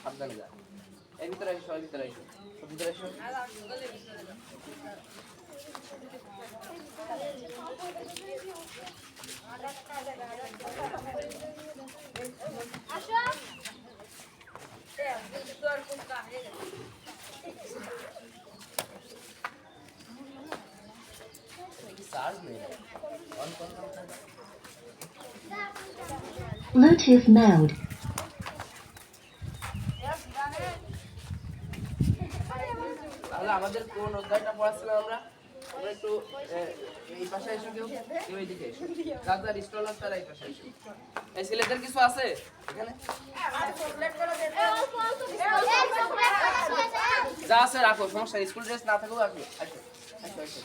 সাবধানে যা। এই ভিতরে এসো, এই ভিতরে এসো, ভিতরে এসো। Bluetooth mode. তাহলে আমাদের কোন অধ্যায়টা পড়াচ্ছিলাম আমরা? আমরা একটু এই পাশে এসো, কেউ কেউ এইদিকে এসো। যার স্টল আছে তারা এই পাশে এসো। এই ছেলেদের কিছু আছে এখানে? যা আছে রাখো, সমস্যা নেই। স্কুল ড্রেস না থাকলেও রাখো। আসো আসো আসো।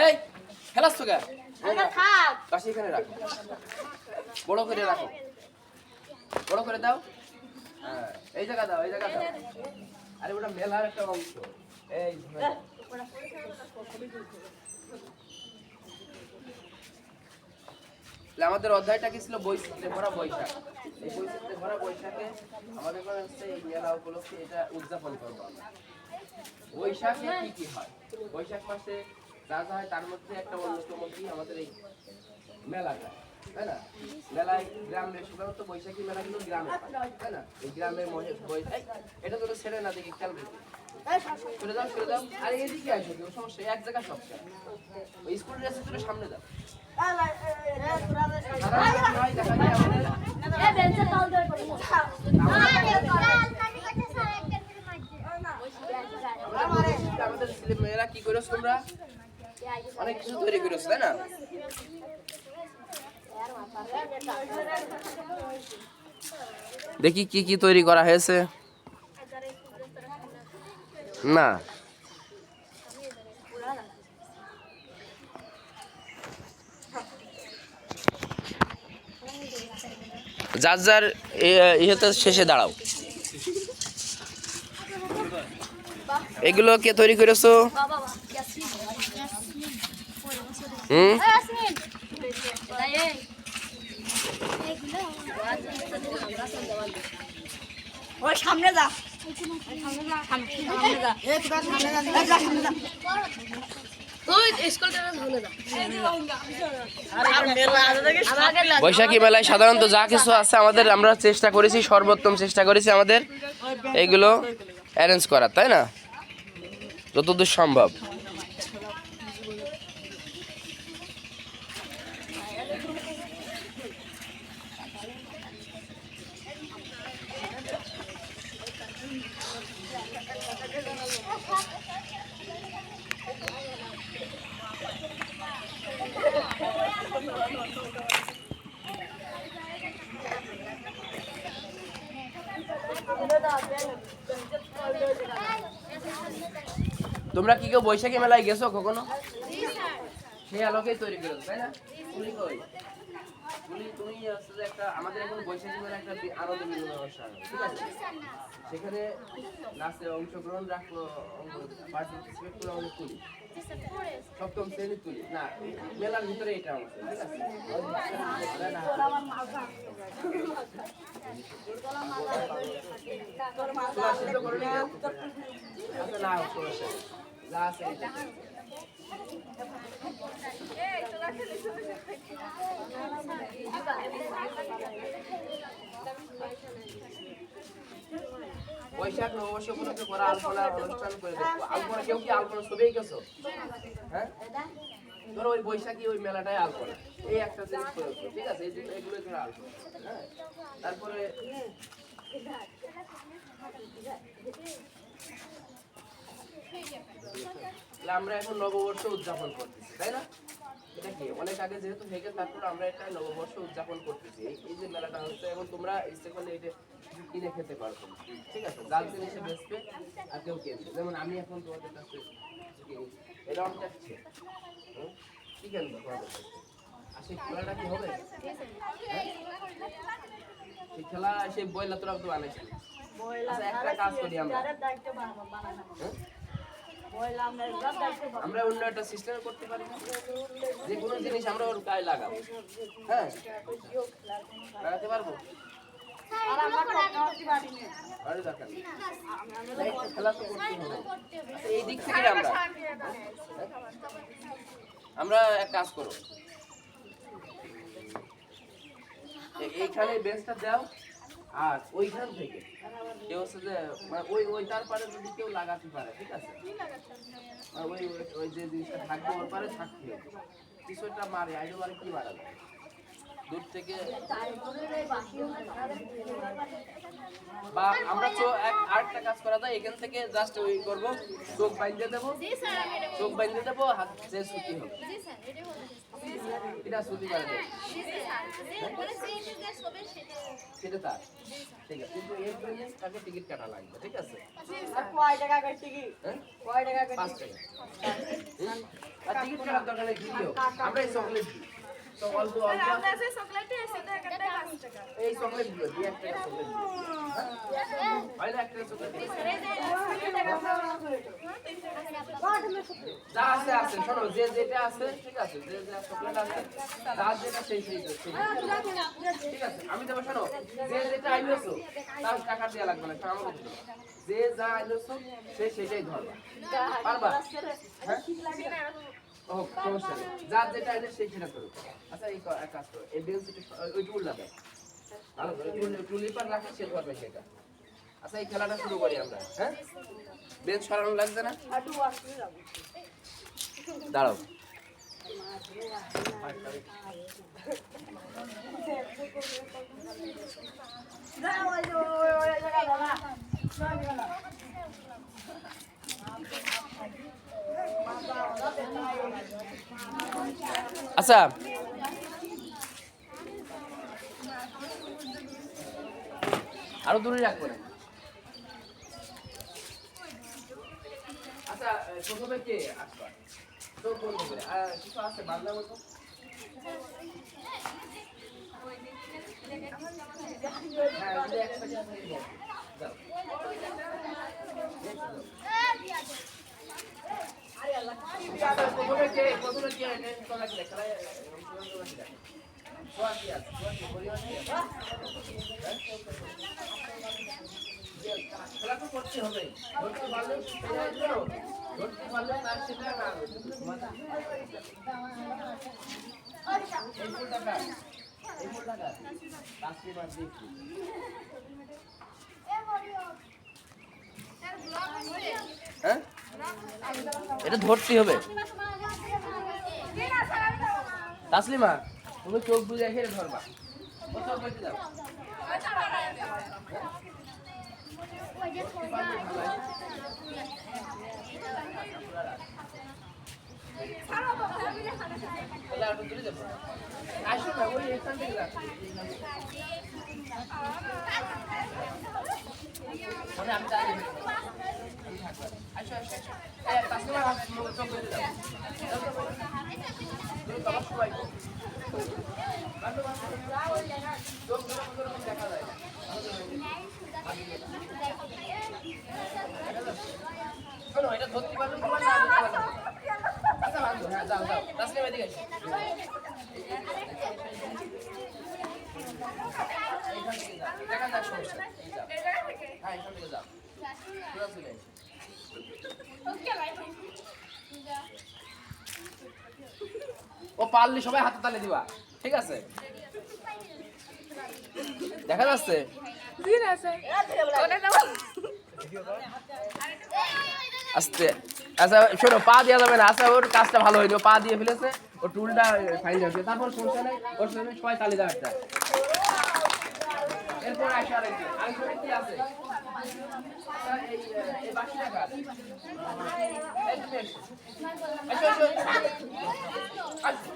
এই খেলাস তো গা বাসি এখানে রাখো, বড় করে রাখো, বড় করে দাও। হ্যাঁ এই জায়গা দাও, এই জায়গা দাও। আরে ওটা মেলার একটা অংশ। এই আমাদের অধ্যায়টা কি ছিল? বৈচিত্র্যে ভরা বৈশাখ। এই বৈচিত্র্যে ভরা বৈশাখে আমাদের হচ্ছে এই মেলা উপলক্ষে এটা উদযাপন করবো আমরা। বৈশাখে কি কি হয়? বৈশাখ মাসে যা যা হয় তার মধ্যে একটা অন্যতম কি আমাদের এই মেলাটা, তাই না? মেলায় গ্রামের সাধারণত বৈশাখী মেলা কিন্তু গ্রামে হয়, তাই না? এই গ্রামের এটা তো ছেড়ে না, দেখি খেয়াল রেখে সরে দাও, সরে দাও। আর এদিকে আসো, কেউ সমস্যা এক জায়গা সব ওই স্কুল ড্রেসের জন্য সামনে দাও। আমাদের ছেলে মেয়েরা কি করেছো তোমরা? অনেক কিছু তৈরি করেছো, তাই না? দেখি কি কি তৈরি করা হয়েছে। না যার যার ইয়েতে শেষে দাঁড়াও। এগুলো কে তৈরি করেছো? হুম ওই সামনে যা, বৈশাখী মেলায় সাধারণত যা কিছু আছে আমাদের, আমরা চেষ্টা করেছি, সর্বোত্তম চেষ্টা করেছি আমাদের এইগুলো অ্যারেঞ্জ করার, তাই না? যতদূর সম্ভব। তোমরা কি কেউ বৈশাখী মেলায় গেছো কখনো? সেই আলোকেই তৈরি করেছো, তাই না? তুমি কই? তুমি একটা আমাদের এখন বৈশাখী মেলা একটা আনন্দ মিলন অনুষ্ঠান, ঠিক আছে? সেখানে নাচে অংশগ্রহণ রাখবো, পার্টিসিপেট করে আমাদের তুলি, সপ্তম শ্রেণীর তুলি না, মেলার ভিতরে এটা অংশ, ঠিক আছে? না যা আছে বৈশাখ নববর্ষ উপলক্ষে করা আলপনা অনুষ্ঠান করে দেখবো। আলপনা কেউ কি আলপনা ছবিই গেছো? হ্যাঁ ধরো ওই বৈশাখী ওই মেলাটায় আলপনা, এই একটা জিনিস করেছো, ঠিক আছে? এগুলো ধরো আলপনা। হ্যাঁ তারপরে আমরা এখন নববর্ষ উদযাপন করতেছি, তাই না? এটা কি অনেক আগে যেহেতু থেকে তারপর আমরা একটা নববর্ষ উদযাপন করতেছি। এই যে মেলাটা হচ্ছে এখন তোমরা ইচ্ছে করলে এটা কিনে খেতে পারবে, ঠিক আছে? জাল জিনিসে বেচবে আর কেউ কিনবে, যেমন আমি এখন তোমাদের কাছে কিনি, এটা অনেক আছে। কি কিনবো তোমাদের কাছে? আর সেই খেলাটা কি হবে? সেই খেলা সেই বইলা তোরা তো বানাইছিস। আচ্ছা একটা কাজ করি আমরা, আমরা অন্য একটা সিস্টেম করতে পারি না? যে কোনো জিনিস আমরা ওর গায়ে লাগাবো, হ্যাঁ লাগাতে পারবো। আরে দরকার নেই। এই খেলা তো করতেই হবে। আচ্ছা এই দিক থেকে আমরা এক কাজ করো, এইখানে বেঞ্চটা দাও আর ওইখান থেকে কেউ হচ্ছে যে মানে ওই তার পারে যদি কেউ লাগাতে পারে, ঠিক আছে? আর ওই যে জিনিসটা থাকবে ওর পারে থাকতে হবে, কিছু একটা মারে আইডো মারে কি মারাবে দূর থেকে, বা আমরা আরেকটা কাজ করা যায়, এখান থেকে জাস্ট ওই করবো, চোখ বাইন্ধে দেবো, চোখ বাইন্ধে দেবো, হাত যে ছুটি হবে এটা ছুটি করে দেবো, সেটা তার ঠিক আছে। কিন্তু এর জন্য তাকে টিকিট কাটা লাগবে, ঠিক আছে? 5 টাকা। আর টিকিট কাটার দরকার নেই, দিও আমরা এই চকলেট দিই, তো অল্প অল্প এই চকলেট দিও, দিয়ে একটা চকলেট দিও, হয় না? একটা চকলেট যা আছে আছে, শোনো যে যেটা আছে, ঠিক আছে? যে যে চকলেট আছে তার যেটা সেই ঠিক আছে আমি দেবো। শোনো যে যেটা আইলেছো তার টাকা দেওয়া লাগবে না, আমাকে দিতে হবে। যে যা আইলেছো সে সেটাই ধরবা, পারবা? হ্যাঁ ও সমস্যা নেই, যার যেটা আইলে সেই সেটা করো। আচ্ছা এই এক কাজ করো, এই বেঞ্চ ওই টুল লাগাও, ভালো করে টুলি পার রাখে সে করবে সেটা। আচ্ছা এই খেলাটা শুরু করি আমরা, হ্যাঁ? বেঞ্চ সরানো লাগছে না? দাঁড়াও, আচ্ছা আরো দূরে রাখবো না। আচ্ছা প্রথমে কে আসবা তো কোন হবে? কিছু আছে বাংলা মতো? হ্যাঁ যদি একটা যাও প্রথমে কে তোলা কি খেলা খেলা তো করতে হবে, ধরতে পারলে ধরতে পারলে তার সেটা না এই ফুলটা রাস্তি মার দেখি হ্যাঁ এটা ধরতে হবে। তাসলিমা তুমি চোখ বুঝে রেখে ধরবা, কোথাও করতে যাও। আসো না ওই এখান থেকে আমি দাঁড়িয়ে আসো আসো তাসলিমা চোখ বুঝে যাও, সবাই চোখ দেখা যায় শোনো এটা ধরতে পারলে তোমার না ধরতে পারলে আচ্ছা বান্ধব, হ্যাঁ যাও যাও তাসলিমা এদিকে এসো, দেখা যাক সমস্যা হ্যাঁ এখান থেকে যাও পুরো চলে ও পারলি সবাই হাতে তালে দিবা, ঠিক আছে? দেখা যাচ্ছে আস্তে। আচ্ছা শোনো পা দেওয়া যাবে না, আচ্ছা ওর কাজটা ভালো হয়নি, পা দিয়ে ফেলেছে, ও টুলটা ফাইল যাচ্ছে, তারপর সমস্যা নেই, ওর সঙ্গে সবাই তালি দেওয়া একটা। এরপর আসে আরেকজন কি আছে এই বাকিটা কার? এই তুমি এসো। এসো, এসো। আসো।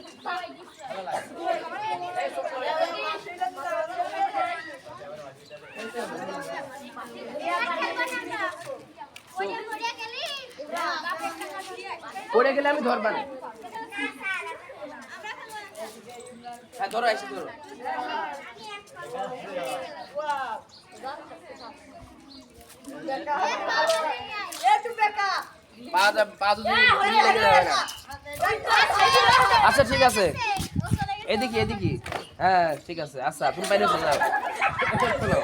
ভালো লাগে। এই সব করে। পড়ে গেলে আমি ধরবা না। হ্যাঁ ধরো, এসে ধরো। পা যদি লেগে যাবে না। আচ্ছা ঠিক আছে, এদিকে এদিকে। হ্যাঁ ঠিক আছে, আচ্ছা তুমি বাইরে চলে যাও। চলো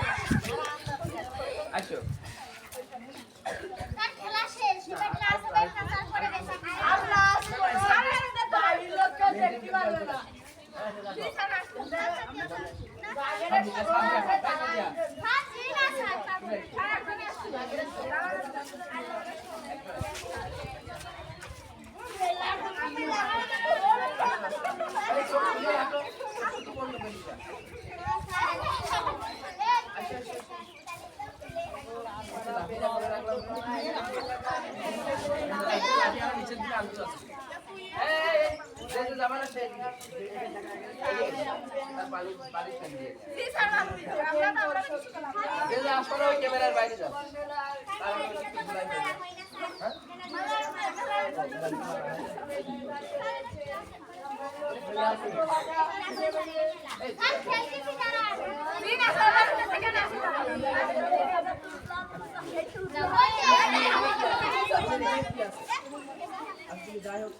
আসো। ক্যামেরার বাইরে যাও। যাই হোক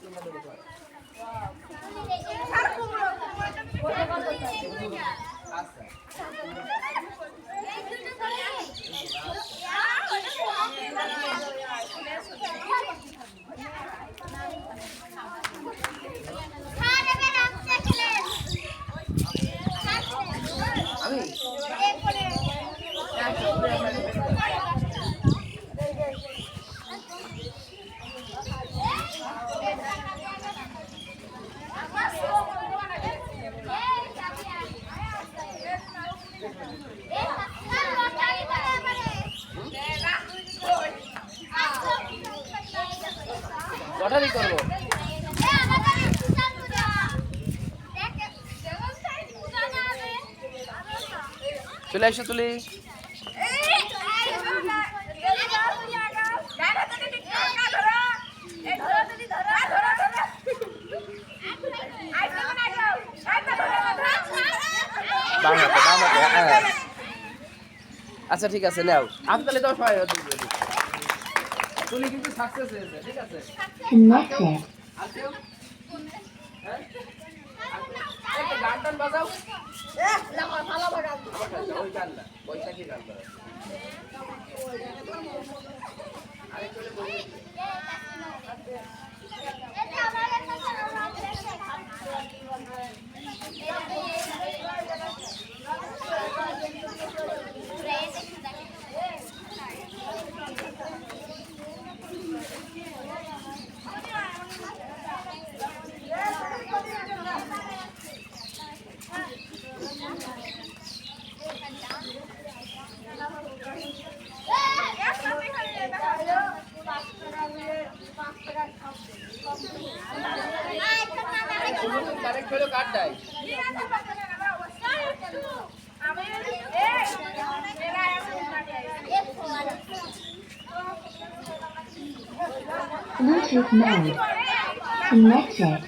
লটারি করবো। চলে এসো তুলি। আচ্ছা ঠিক আছে, নাও আমি তাহলে তো সবাই তুলি কিন্তু সাকসেস হয়েছে। ঠিক আছে গান টান বাজাও। ওই গান না, বৈশাখী গান বাজাও। আরে চলে বলি ডাইরেক্ট হলো কাট দেয়। Bluetooth mode connected.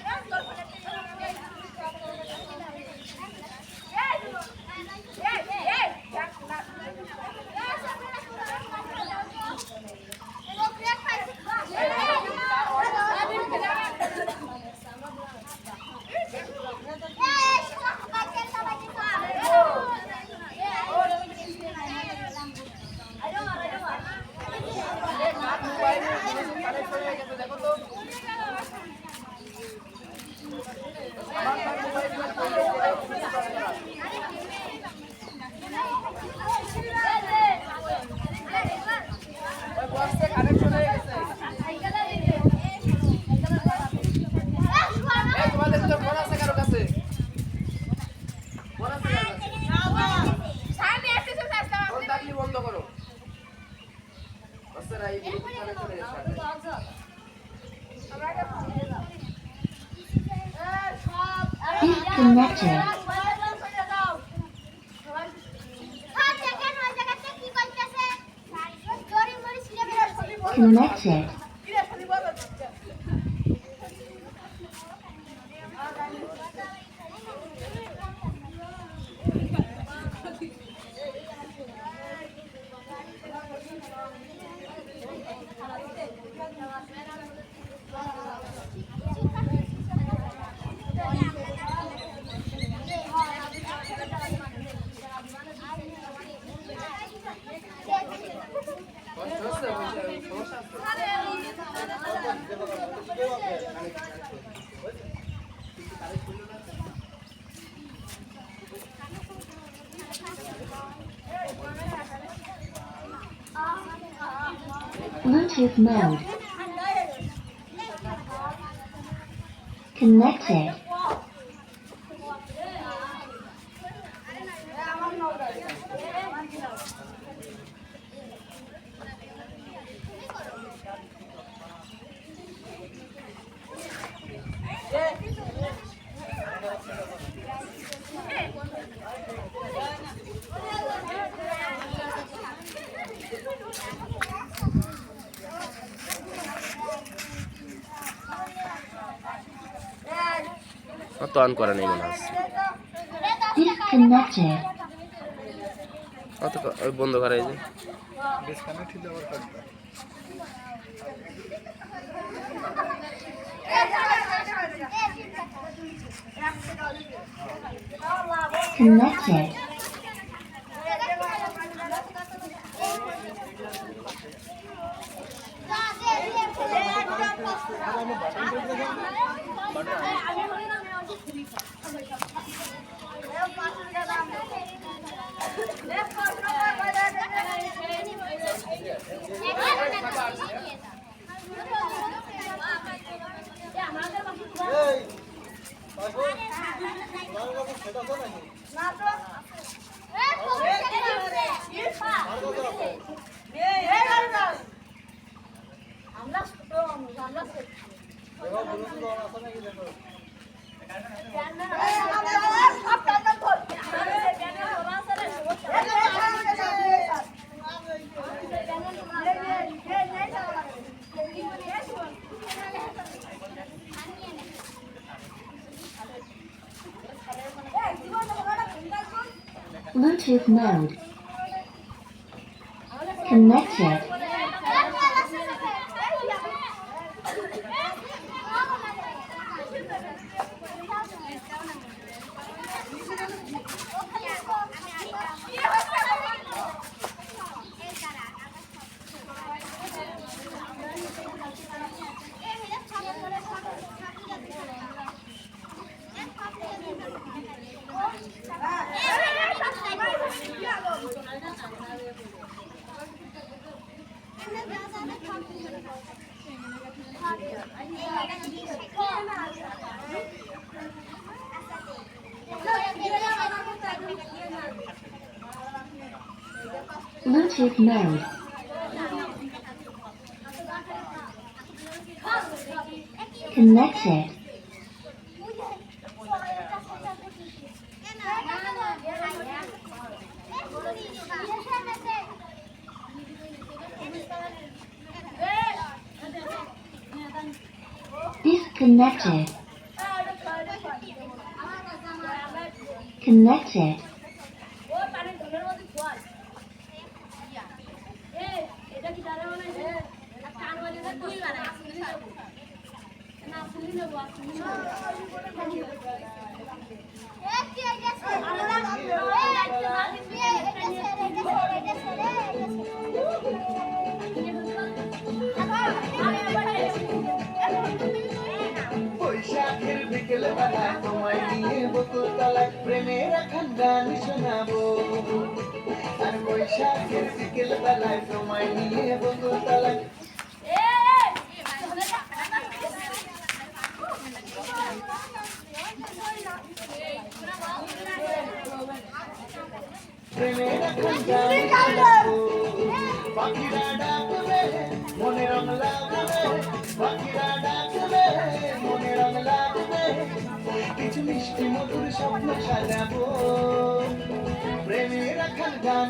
বাচ্চারা এই ব্লুটুথ কানেকশনের সাথে Disconnected. Connected. কষ্ট হচ্ছে সমস্যা Bluetooth mode. Connected. তো অন করে নেই মনে হচ্ছে Disconnected. অত ওই বন্ধ করে এই যে Connected. Bluetooth mode. Connected. Bluetooth mode. Connected. Disconnected. Connected. বৈশাখের বিকেল বেলা তোমায় নিয়ে বকুল তলায় প্রেমের একখান গান শোনাবো আর বৈশাখের বিকেল বেলায় তোমায় নিয়ে বকুল তলায় প্রেমের একখান গান শোনাবো পাখিরা ডাকবে রং লাগবে পাখিরা ডাকবে মনে রং লাগবে কিছু মিষ্টি মধুর স্বপ্ন সাজাবো প্রেমের রাখার গান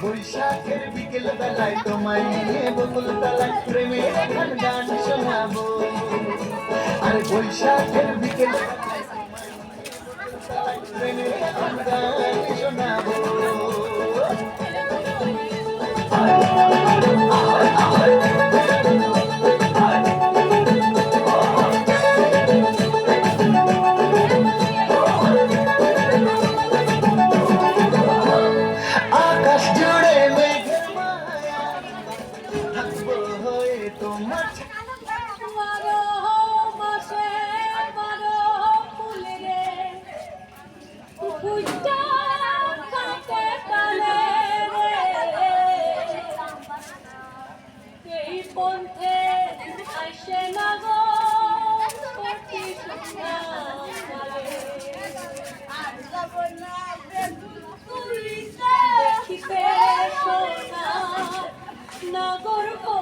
বৈশাখের বিকেল বেলায় তোমায় নিয়ে বকুল তলায় প্রেমের এখন গান শোনাবো আর বৈশাখের বিকেল প্রেমের এখন গান শোনাবো আকাশ জুড়ে মেঘের মায়া থাকবো হয়ে তোমার পন্থে আসে না গো দেখিতে সোনা নগর গো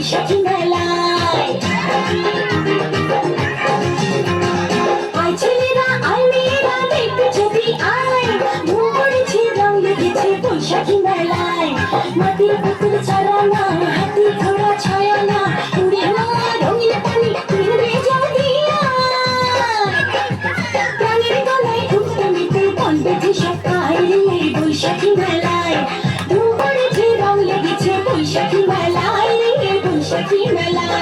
বৈশাখী মেলায় আয় ছেলেরা আয় মেয়েরা দেখতে ছবি আয় ঘুম পড়েছে রং লেগেছে বৈশাখী মেলায় মাটির পুতুল ছাড়ানা হাতি ঘোড়া ছায়ানা উড়ে না রঙিন পানি উড়ে যাও দিয়া প্রাণের গলায় ঢুকতে নিতে বন্ধে সকায় বৈশাখী মেলায় ঘুম পড়েছে রং লেগেছে বৈশাখী মেলায় বৈশাখী মেলায়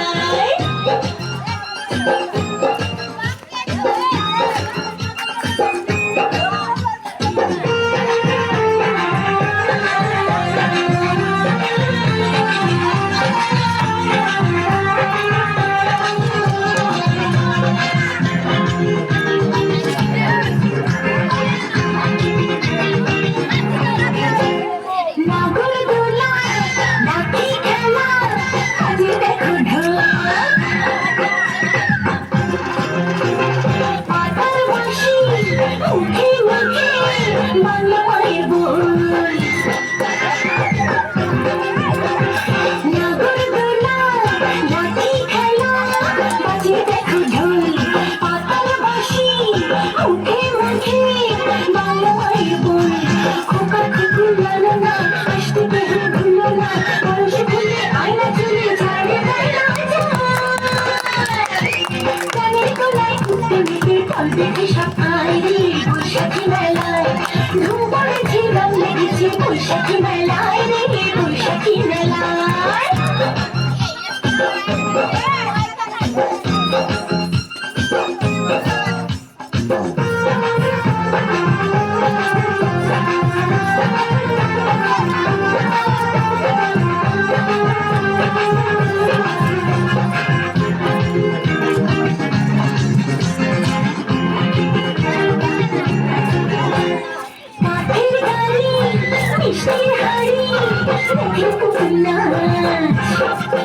বৈশাখী মেলায় ধুম পড়েছে রং লেগেছে বৈশাখী মেলায় বৈশাখী মেলায় মিষ্টির হাড়ি মুখে পুতুল নাচ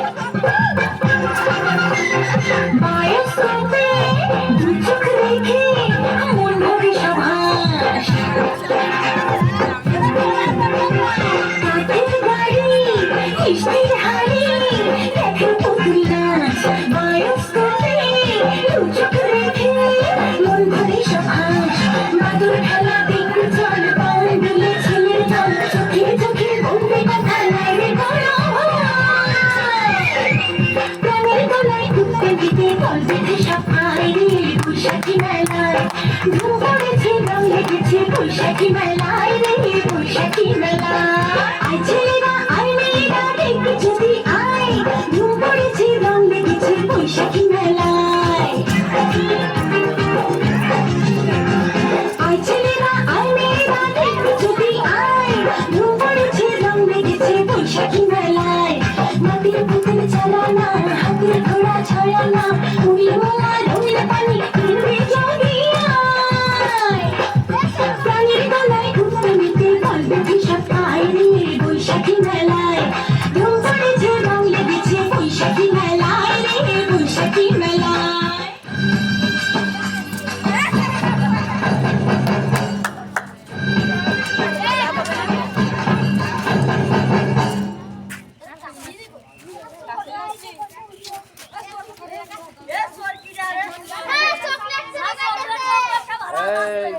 বৈশাখী মেলায় ধুম পড়েছে রং লেগেছে বৈশাখী মেলায় রে বৈশাখী মেলায় আয় ছেলেরা আয় মেয়েরা দেখতে যদি আয় ধুম পড়েছে রং লেগেছে বৈশাখী মেলায় আয় ছেলেরা আয় মেয়েরা দেখতে যদি আয় ধুম পড়েছে রং লেগেছে বৈশাখী মেলায় মাটির পুতুল চালানা হাতের ঘোড়া ছড়ানা উড়িওয়ালা রঙিন পানি ফিরবে জড়িয়ায় প্রাণীর গলায় ঘুমনিতে বলবে বিষাদ আয় রে বৈশাখী মেলায় ধুম পড়েছে রং লেগেছে বৈশাখী মেলায় রে বৈশাখী মেলায় এই,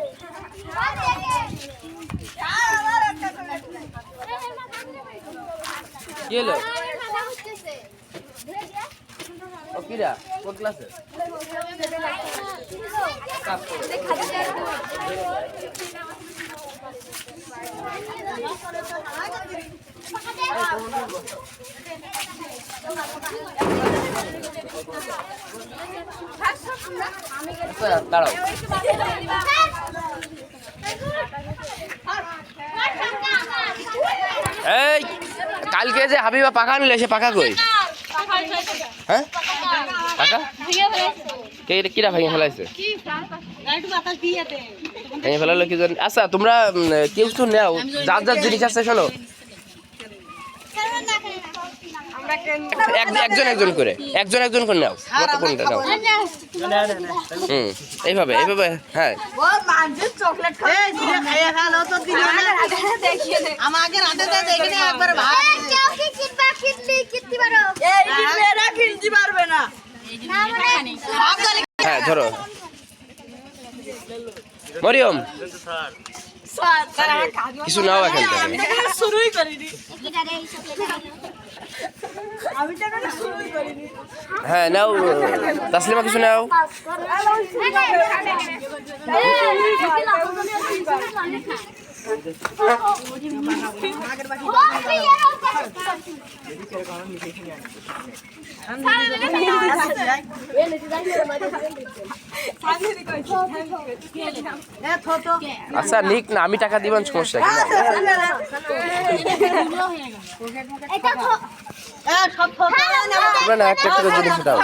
কি হলো ও কিরা কোন ক্লাসে কাজ করো আচ্ছা, দাঁড়াও এই কালকে যে হাবিবা পাকা নিলে সে পাকা কই হ্যাঁ পাকা কে কিরা ভেঙে ফেলাইছে ভেঙে ফেলালো কি জানি আচ্ছা তোমরা কেউ তো নেও যার যার জিনিস আছে শোনো একজন একজন করে নাও মতো কোনটা নাও এইভাবে এইভাবে হ্যাঁ হ্যাঁ ধরো মরিয়ম কিছু নাও এখান থেকে হ্যাঁ নাও তাসলিমা কিছু নাও আচ্ছা নিক না আমি টাকা দিবেন সমস্যা কি না একটা করে জিনিস দাও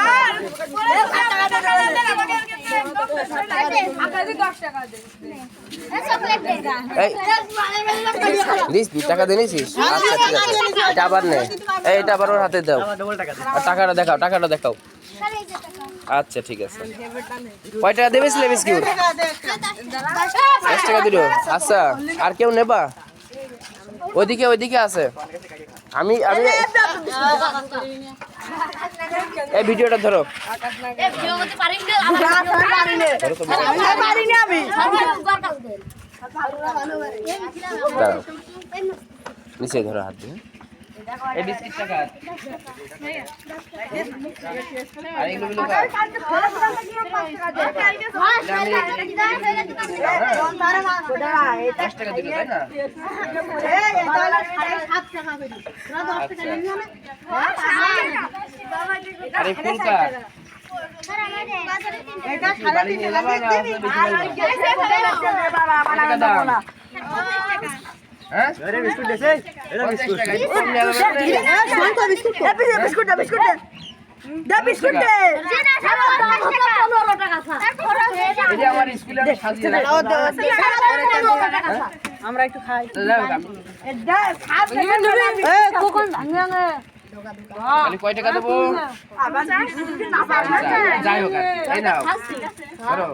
দিস 2 টাকা দিয়েছিস আচ্ছা ঠিক আছে এটা আবার নে এইটা আবার ওর হাতে দাও আর টাকাটা দেখাও আচ্ছা ঠিক আছে কয় টাকা দেবেছিলে বিস্কুট 10 টাকা দিল আচ্ছা আর কেউ নেবা ওইদিকে আছে আমি এই ভিডিওটা ধরো নিচে ধরো হাত দিয়ে এই বিস্কিট টাকা আর এগুলো কার 10 টাকা দিল তাই না আরে ফুল কার এটা খালি নিয়ে যাবা না বেশি দাও হ্যাঁ আরে বিস্কুট দেছে এটা বিস্কুট বিস্কুট দে বিস্কুট দে এটা আমার স্কুলে আমি সাজিয়ে আমরা একটু খাই কখন ভাঙা খালি কয় টাকা দেবো যাই হোক এই নাও ধরো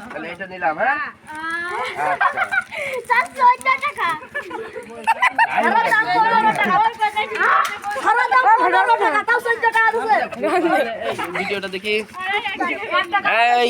তাহলে এটা নিলাম হ্যাঁ ভিডিওটা দেখি এই